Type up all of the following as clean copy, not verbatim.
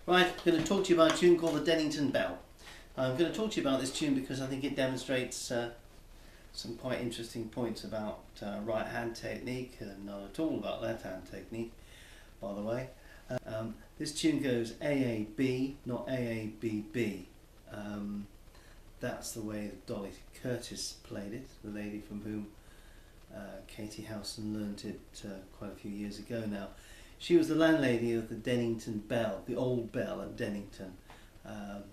Right, I'm going to talk to you about a tune called the Dennington Bell. I'm going to talk to you about this tune because I think it demonstrates some quite interesting points about right hand technique, and not at all about left hand technique, by the way. This tune goes A-A-B, not A-A-B-B. That's the way that Dolly Curtis played it, the lady from whom Katie Howson learnt it quite a few years ago now. She was the landlady of the Dennington Bell, the old bell at Dennington,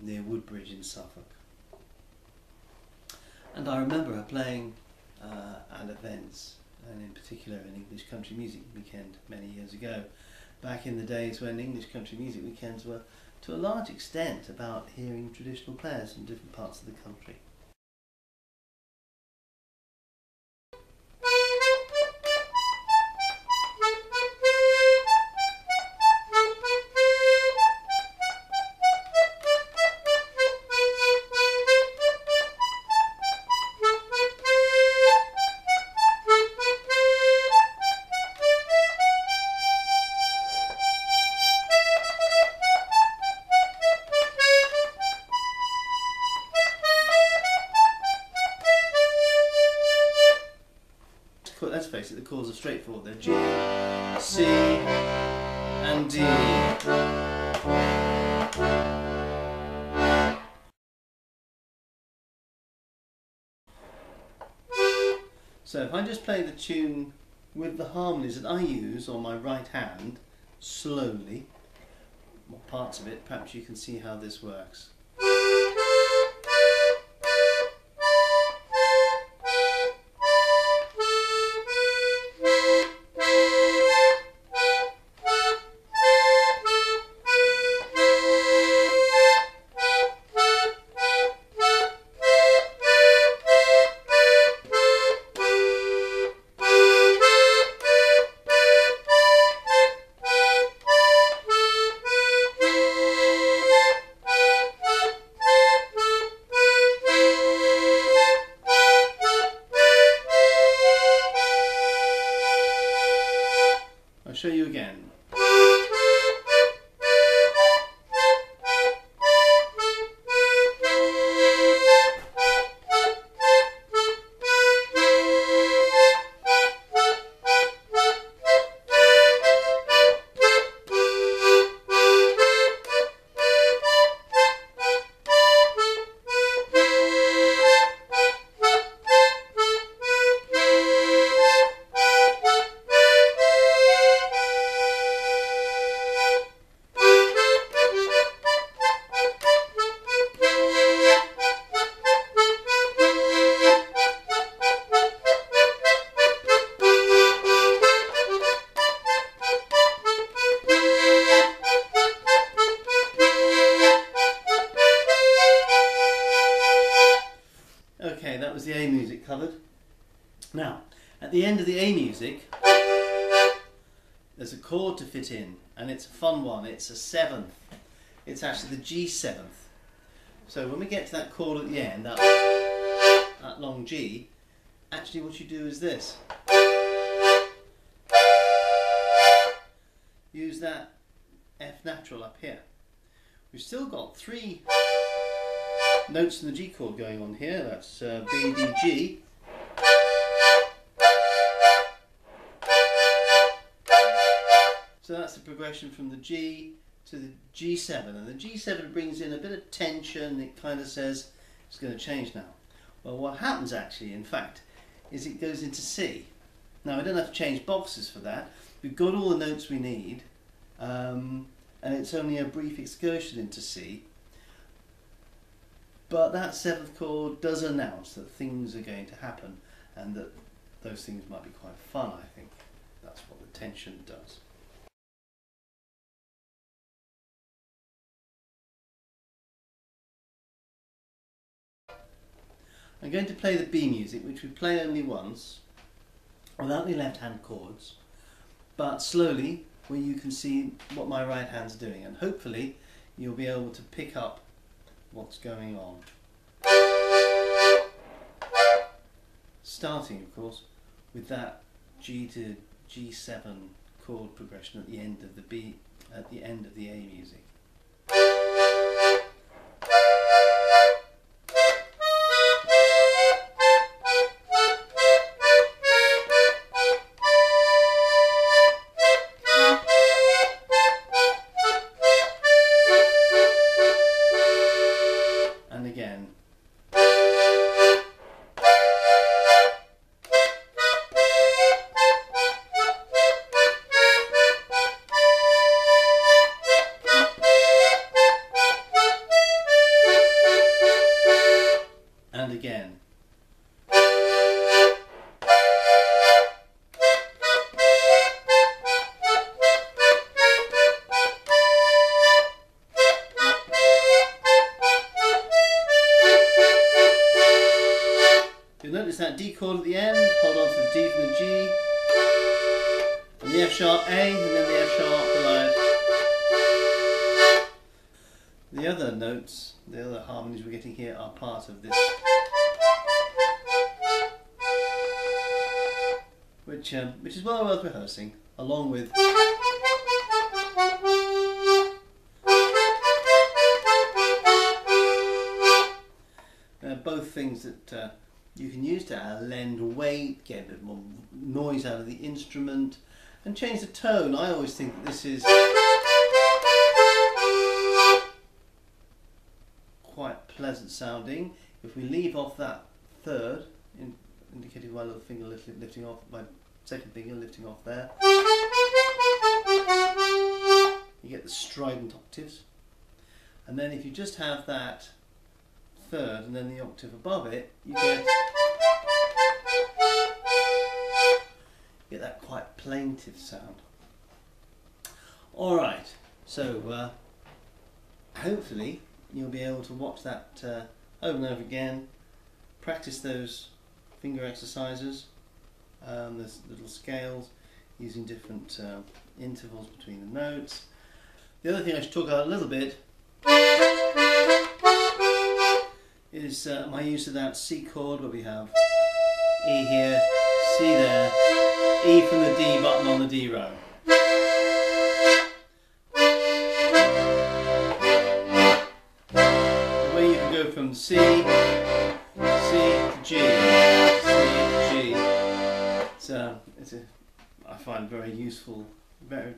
near Woodbridge in Suffolk. And I remember her playing at events, and in particular an English country music weekend many years ago, back in the days when English country music weekends were to a large extent about hearing traditional players from different parts of the country. Let's face it, the chords are straightforward. They're G, C and D. So if I just play the tune with the harmonies that I use on my right hand, slowly, or parts of it, perhaps you can see how this works. I'll show you again. Okay, that was the A music covered. Now, at the end of the A music, there's a chord to fit in, and it's a fun one. It's a seventh. It's actually the G7th. So when we get to that chord at the end, that long G, actually what you do is this. Use that F natural up here. We've still got three notes in the G chord going on here. That's B, D, G. So that's the progression from the G to the G7, and the G7 brings in a bit of tension. It kind of says it's going to change now. Well, what happens actually, in fact, is it goes into C. Now I don't have to change boxes for that. We've got all the notes we need, and it's only a brief excursion into C. But that seventh chord does announce that things are going to happen, and that those things might be quite fun, I think. That's what the tension does. I'm going to play the B music, which we play only once, without the left hand chords, but slowly, where you can see what my right hand's doing, and hopefully you'll be able to pick up what's going on. Starting, of course, with that G to G7 chord progression at the end of the B, at the end of the A music. chord at the end, hold on to the D from the G, and the F sharp A, and then the F sharp below. The other notes, the other harmonies we're getting here are part of this, which is well worth rehearsing, along with both things that you can use to lend weight, get a bit more noise out of the instrument, and change the tone. I always think that this is quite pleasant sounding. If we leave off that third, indicated by my little finger lifting off, my second finger lifting off there, you get the strident octaves. And then if you just have that third and then the octave above it, you get that quite plaintive sound. Alright, so hopefully you'll be able to watch that over and over again, practice those finger exercises, there's little scales using different intervals between the notes. The other thing I should talk about a little bit is my use of that C chord, where we have E here, C there, E from the D button on the D row. The way you can go from C to G, C to G. I find very useful, very